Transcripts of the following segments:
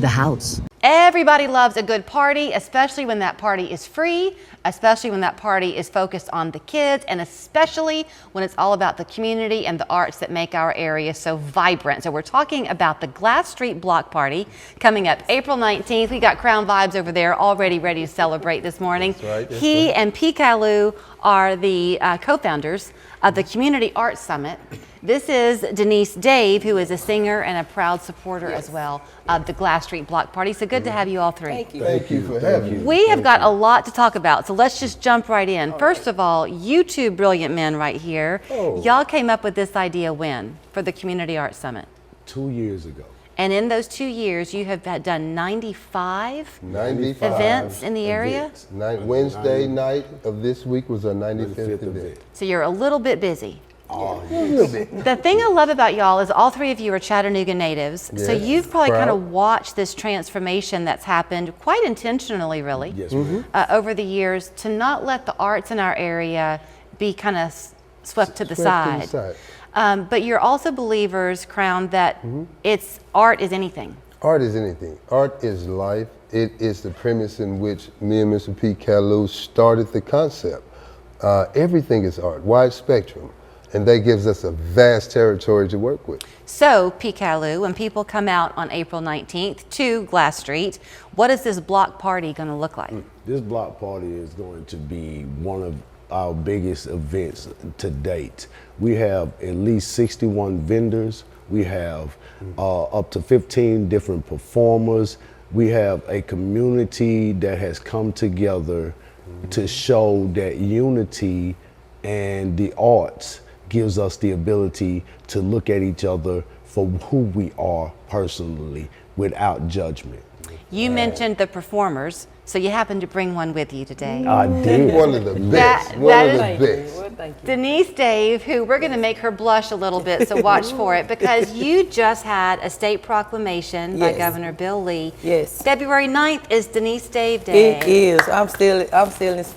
the house. Everybody loves a good party, especially when that party is free, especially when that party is focused on the kids, and especially when it's all about the community and the arts that make our area so vibrant. So we're talking about the Glass Street Block Party coming up April 19th. We got Crown Vibes over there already ready to celebrate this morning. That's right, that's He right. and P. Kalu are the co-founders of the Community Arts Summit. This is Denise Dave, who is a singer and a proud supporter as well of the Glass Street Block Party. So good to have you all three. Thank you. Thank you for having me. We have got a lot to talk about, so let's just jump right in. First of all, you two brilliant men right here, y'all came up with this idea when for the Community Arts Summit? 2 years ago. And in those 2 years, you have done 95 95 events in the area? events. Wednesday night of this week was our 95th event. So you're a little bit busy. A little bit. The thing I love about y'all is all three of you are Chattanooga natives. So Yes. you've probably kind Proud. of watched this transformation that's happened quite intentionally, really, Yes, ma'am. over the years to not let the arts in our area be kind of swept to the Swept to side. the side. But you're also believers, Crown, that it's art is anything. Art is anything. Art is life. It is the premise in which me and Mr. P. Kalu started the concept. Everything is art, wide spectrum. And that gives us a vast territory to work with. So, P. Kalu, when people come out on April 19th to Glass Street, what is this block party going to look like? This block party is going to be one of our biggest events to date. We have at least 61 vendors. We have up to 15 different performers. We have a community that has come together to show that unity and the arts gives us the ability to look at each other for who we are personally without judgment. You mentioned the performers, so you happen to bring one with you today. I did. One of the best. That One of is- the Thank you. best. Well, thank you. Denise Dave, who we're going to make her blush a little bit, so watch for it, because you just had a state proclamation by Yes. Governor Bill Lee. Yes. February 9th is Denise Dave Day. It is. I'm still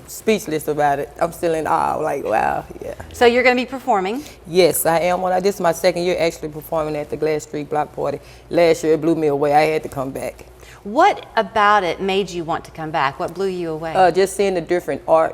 speechless about it. I'm still in awe. Like, wow, yeah. So you're going to be performing. Yes, I am. This is my second year actually performing at the Glass Street Block Party. Last year it blew me away. I had to come back. What about it made you want to come back? What blew you away? Just seeing the different art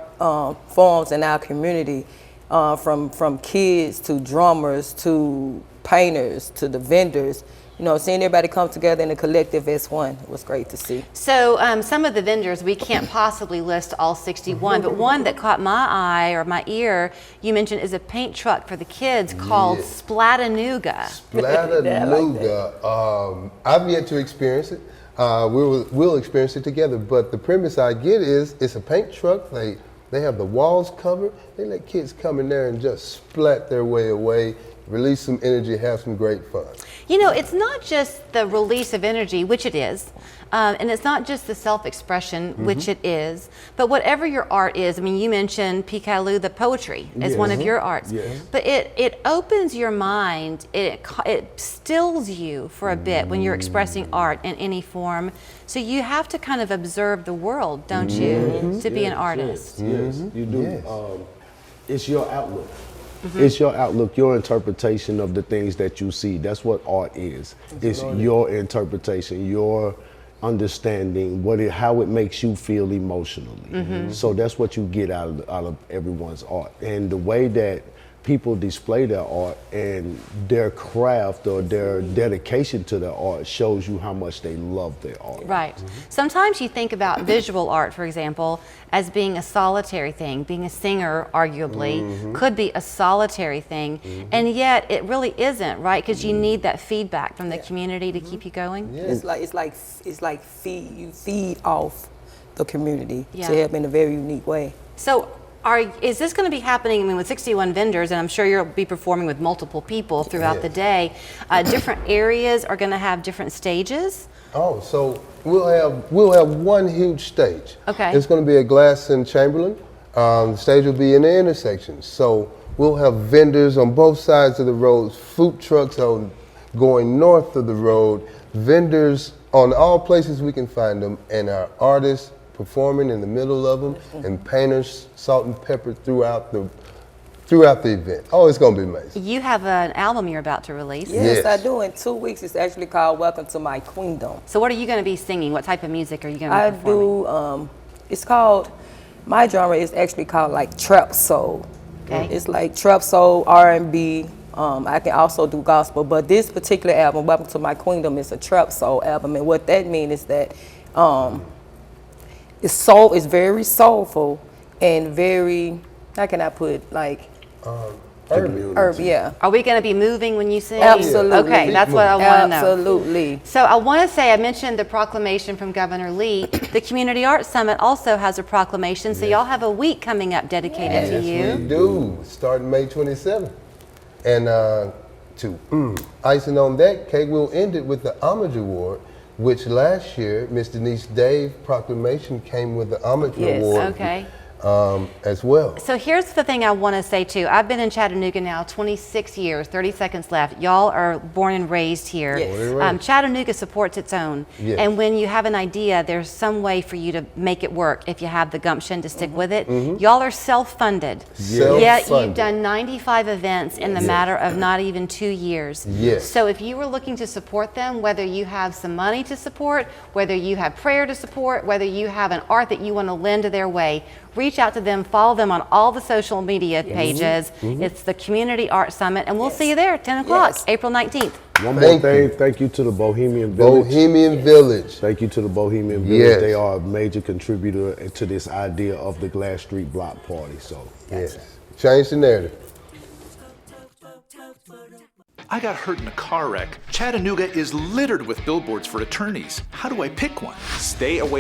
forms in our community, from kids to drummers to painters to the vendors. You know, seeing everybody come together in a collective as one was great to see. So some of the vendors, we can't possibly list all 61, but one that caught my eye or my ear, you mentioned, is a paint truck for the kids called Yes. Splattanooga. Splattanooga. I've yet to experience it. We'll experience it together. But the premise I get is it's a paint truck. They have the walls covered. They let kids come in there and just splat their way away, release some energy, have some great fun. You know, it's not just the release of energy, which it is, and it's not just the self-expression, which it is, but whatever your art is. I mean, you mentioned P. Kalu, the poetry is one of your arts, Yes. but it opens your mind, it stills you for a bit when you're expressing art in any form. So you have to kind of observe the world, don't you, to be an artist? Yes, you do. Yes. It's your outlook. It's your outlook, your interpretation of the things that you see. That's what art is. It's your interpretation, your understanding, how it makes you feel emotionally. So that's what you get out of everyone's art. And the way that people display their art and their craft or their dedication to their art shows you how much they love their art. Right. Sometimes you think about visual art, for example, as being a solitary thing. Being a singer, arguably, could be a solitary thing, and yet it really isn't, right? Because you need that feedback from the community to keep you going. Yeah. It's like you feed off the community Yeah. to help in a very unique way. So is this going to be happening, I mean, with 61 vendors, and I'm sure you'll be performing with multiple people throughout the day, different areas are going to have different stages? Oh, so we'll have one huge stage. Okay. It's going to be at Glass and Chamberlain. The stage will be in the intersections. So we'll have vendors on both sides of the roads, food trucks on going north of the road, vendors on all places we can find them, and our artists performing in the middle of them, and painters, salt and pepper throughout throughout the event. Oh, it's going to be amazing. You have an album you're about to release. Yes, Yes. I do. In 2 weeks, it's actually called Welcome to My Queendom. So what are you going to be singing? What type of music are you going to I be performing? do, it's called, my genre is actually called like trap soul. Okay. It's like trap soul, R&B. I can also do gospel, but this particular album, Welcome to My Queendom, is a trap soul album. And what that means is that it's very soulful and very, how can I put, like, urban, yeah. Are we going to be moving when you sing? Absolutely. Okay, that's what I want to know. Absolutely. So I want to say, I mentioned the proclamation from Governor Lee. The Community Arts Summit also has a proclamation, so y'all have a week coming up dedicated to you. We do, starting May 27th. And icing on that cake, we'll end it with the Homage Award, which last year, Miss Denise Dave proclamation came with the Homage Yes. Award Okay. as well. So here's the thing I want to say too. I've been in Chattanooga now 26 years, 30 seconds left. Y'all are born and raised here. Yes. Born and raised. Chattanooga supports its own. Yes. And when you have an idea, there's some way for you to make it work if you have the gumption to stick with it. Y'all are self-funded. Yet you've Self-funded. done 95 events in the matter of not even 2 years. Yes. So if you were looking to support them, whether you have some money to support, whether you have prayer to support, whether you have an art that you want to lend to their way, reach out to them, follow them on all the social media pages. It's the Community Arts Summit, and we'll see you there at 10 o'clock, Yes. April 19th. One more Thank thing, you. thank you to the Bohemian Village. Bohemian Village. Thank you to the Bohemian Village. Yes. They are a major contributor to this idea of the Glass Street Block Party. So Yes. Change the narrative. I got hurt in a car wreck. Chattanooga is littered with billboards for attorneys. How do I pick one? Stay away